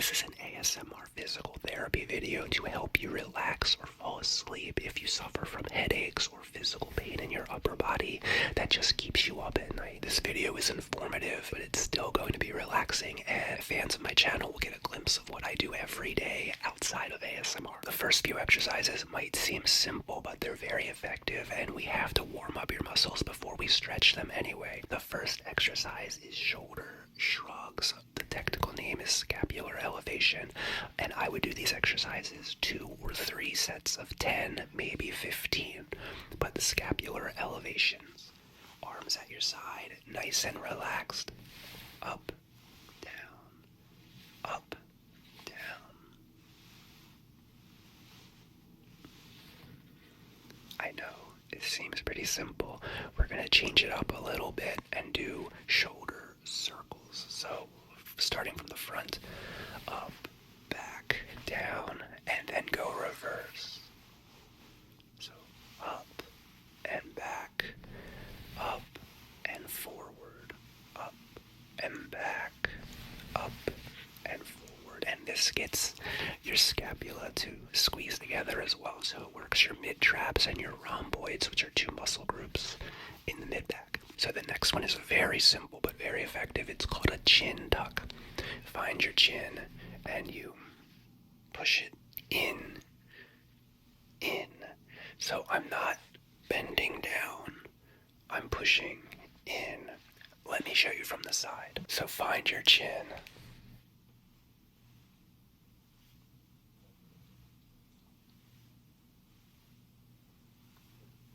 This is an ASMR physical therapy video to help you relax or fall asleep if you suffer from headaches or physical pain in your upper body that just keeps you up at night. This video is informative, but it's still going to be relaxing, and fans of my channel will get a glimpse of what I do every day outside of ASMR. The first few exercises might seem simple, but they're very effective, and we have to warm up your muscles before we stretch them anyway. The first exercise is shoulder shrugs. The technical name is scapular elevation, and I would do these exercises 2 or 3 sets of 10, maybe 15. But the scapular elevations, arms at your side, nice and relaxed, up, down, up, down. I know, it seems pretty simple. We're going to change it up a little bit and do shoulder circles. So, starting from the front, up, back, down, and then go reverse. So, up and back, up and forward, up and back, up and forward. And this gets your scapula to squeeze together as well, so it works your mid-traps and your rhomboids, which are 2 muscle groups in the mid-back. So the next one is very simple but very effective. It's called a chin tuck. Find your chin and you push it in. So I'm not bending down, I'm pushing in. Let me show you from the side. So find your chin.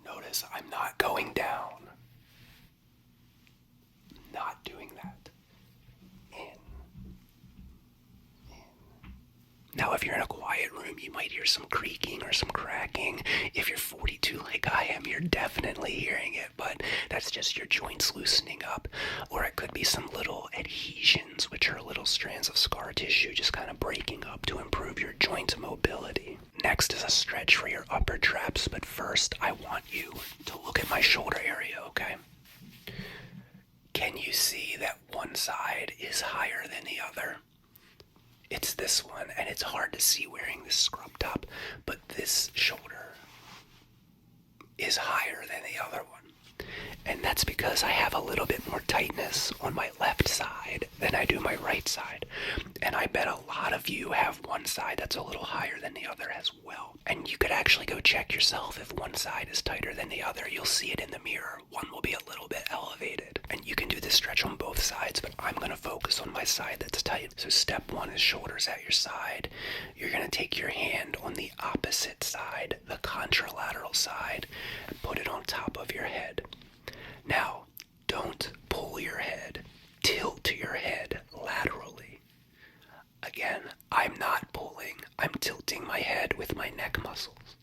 Notice I'm not going down. Not doing that. In. Now, if you're in a quiet room, you might hear some creaking or some cracking. If you're 42 like I am, you're definitely hearing it, but that's just your joints loosening up. Or it could be some little adhesions, which are little strands of scar tissue just kind of breaking up to improve your joint mobility. Next is a stretch for your upper traps, but first I want you to look at my shoulder area, okay? Can you see that one side is higher than the other? It's this one, and it's hard to see wearing this scrub top, but this shoulder is higher than the other one. And that's because I have a little bit more tightness on my left side than I do my right side. And I bet a lot of you have one side that's a little higher than the other as well. And you could actually go check yourself if one side is tighter than the other. You'll see it in the mirror. One will be a little bit elevated. And you can do this stretch on both sides, but I'm going to focus on my side that's tight. So step 1 is shoulders at your side. You're going to take your hand on the opposite side, the contralateral side, and put it on top of your head. Now, don't pull your head. Tilt your head laterally. Again, I'm not pulling. I'm tilting my head with my neck muscles.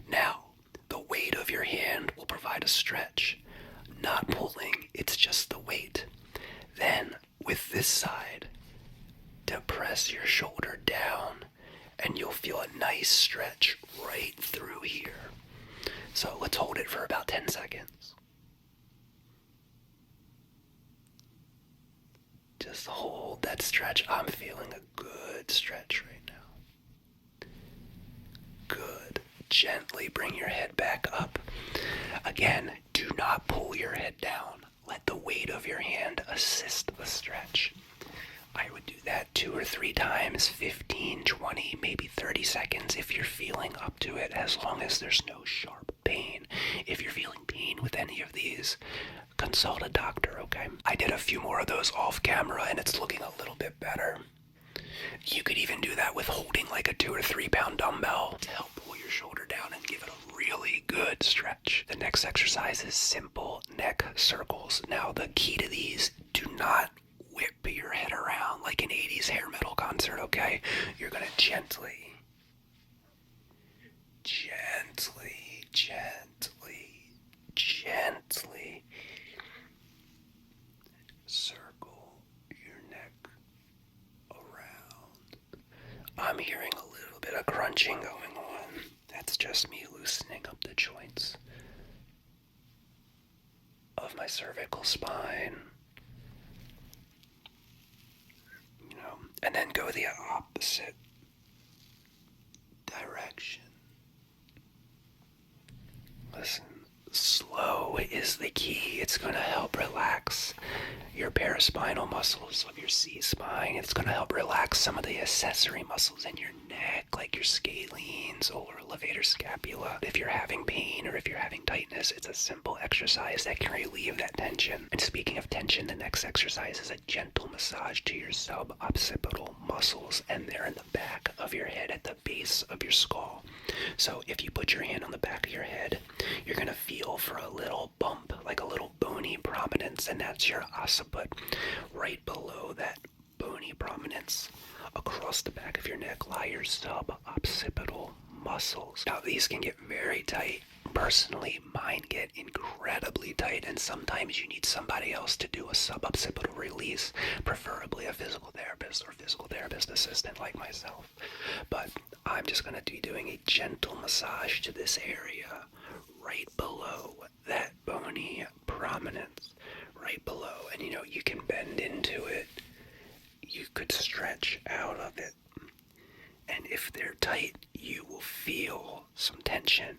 Now, the weight of your hand will provide a stretch. Not pulling, it's just the weight. Then, with this side, depress your shoulder down, and you'll feel a nice stretch right through here. So let's hold it for about 10 seconds. Just hold that stretch. I'm feeling a good stretch right now. Good. Gently bring your head back up. Again, do not pull your head down. Let the weight of your hand assist the stretch. I would do that 2 or 3 times, 15, 20, maybe 30 seconds if you're feeling up to it, as long as there's no sharp pain. If you're feeling pain with any of these, consult a doctor, okay? I did a few more of those off camera and it's looking a little bit better. You could even do that with holding like a 2 or 3 pound dumbbell to help pull your shoulder down and give it a really good stretch. The next exercise is simple neck circles. Now the key to these, do not whip your head around like an 80s hair metal concert, okay? You're gonna gently circle your neck around. I'm hearing a little bit of crunching going on. That's just me loosening up the joints of my cervical spine. and then go the opposite direction. Listen, slow is the key. It's going to help relax your paraspinal muscles of your C-spine. It's going to help relax some of the accessory muscles in your neck, like your scalenes or levator scapula. If you're having pain or if you're having tightness, it's a simple exercise that can relieve that tension. And speaking of tension, the next exercise is a gentle massage to your sub-occipital muscles, and they're in the back of your head at the base of your skull. So if you put your hand on the back of your head, you're going to feel for a little bump, like a little bony prominence, and that's your occiput. Right below that bony prominence, across the back of your neck, lie your sub-occipital muscles. Now, these can get very tight. Personally, mine get incredibly tight, and sometimes you need somebody else to do a sub-occipital release, preferably a physical therapist or physical therapist assistant like myself. But I'm just going to be doing a gentle massage to this area right below that bony prominence, right below. And you can bend into it, you could stretch out of it, and if they're tight, you will feel some tension.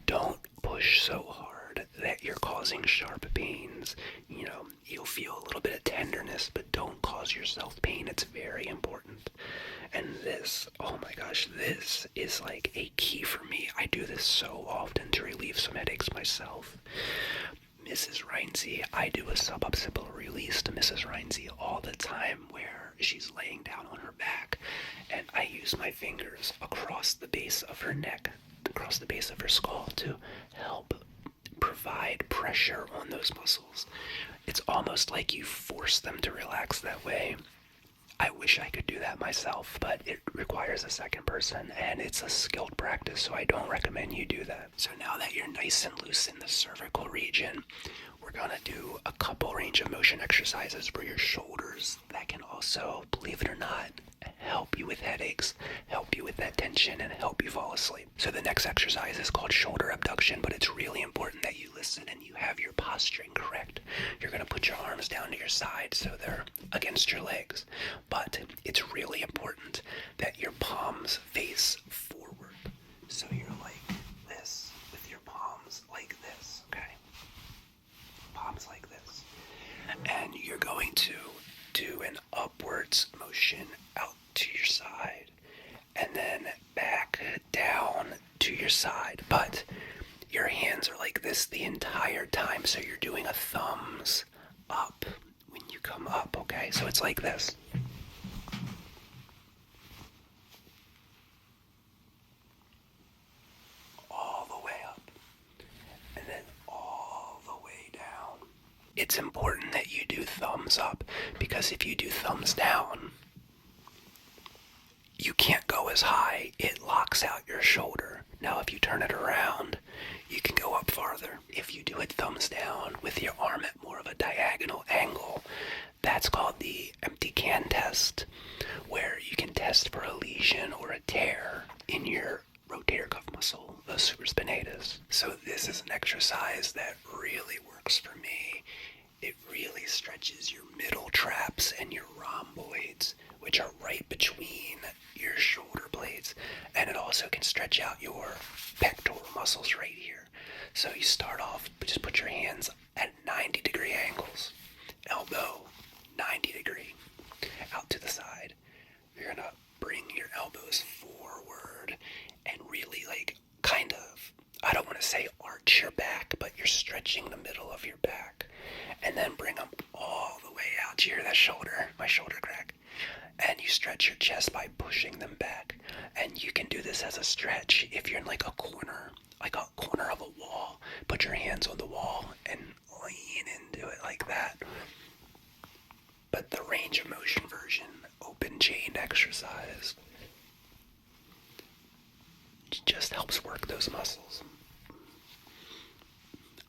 Don't push so hard that you're causing sharp pains. You'll feel a little bit of tenderness, but don't cause yourself pain. It's very important. And this, oh my gosh, this is like a key for me. I do this so often to relieve some headaches myself. Mrs. Rynsey, I do a sub-occipital release to Mrs. Rynsey all the time where she's laying down on her back, and I use my fingers across the base of her neck, across the base of her skull, to help provide pressure on those muscles. It's almost like you force them to relax that way. I wish I could do that myself, but it requires a second person, and it's a skilled practice, so I don't recommend you do that. So now that you're nice and loose in the cervical region, we're going to do a couple range of motion exercises for your shoulders that can also, believe it or not, help you with headaches, help you with that tension, and help you fall asleep. So the next exercise is called shoulder abduction, but it's really important that you listen and you have your posturing correct. You're going to put your arms down to your side so they're against your legs, but it's really important that your palms face forward. So you're like this with your palms like this, okay? Palms like this. And you're going to do an upwards motion out to your side and then back down to your side, but your hands are like this the entire time, so you're doing a thumbs up when you come up, okay? So it's like this. All the way up and then all the way down. It's important that you do thumbs up, because if you do thumbs down, you can't go as high. It locks out your shoulder. Now, if you turn it around, you can go up farther. If you do it thumbs down with your arm at more of a diagonal angle, that's called the empty can test, where you can test for a lesion or a tear in your rotator cuff muscle, the supraspinatus. So this is an exercise that really works for me. It really stretches your middle traps and your rhomboids, which are right between your shoulder blades, and it also can stretch out your pectoral muscles right here. So you start off, just put your hands at 90-degree angles, elbow 90-degree, out to the side. You're gonna bring your elbows forward and really kind of, I don't want to say arch your back, but you're stretching the middle of your back, and then bring them all the way out. Do you hear that shoulder, my shoulder crack? And you stretch your chest by pushing them back. And you can do this as a stretch if you're in a corner of a wall. Put your hands on the wall and lean into it like that. But the range of motion version, open chain exercise, just helps work those muscles.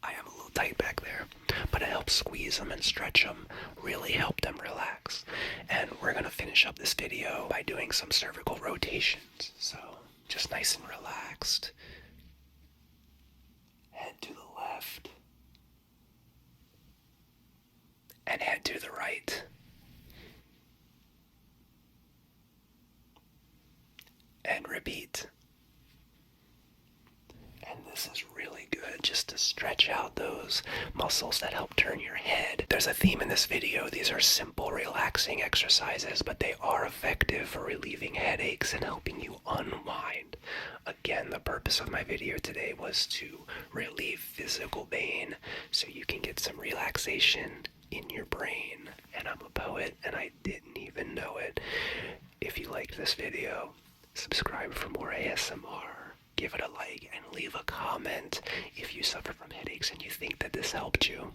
I am a little tight back there, but it helps squeeze them and stretch them, really help them relax. And we're going to finish up this video by doing some cervical rotations. So just nice and relaxed. Head to the left and head to the right. repeat. And this is really good just to stretch out those muscles that help turn your head. There's a theme in this video. These are simple, relaxing exercises, but they are effective for relieving headaches and helping you unwind. Again, the purpose of my video today was to relieve physical pain so you can get some relaxation in your brain. And I'm a poet, and I didn't even know it. If you liked this video, subscribe for more ASMR. Give it a like and leave a comment if you suffer from headaches and you think that this helped you.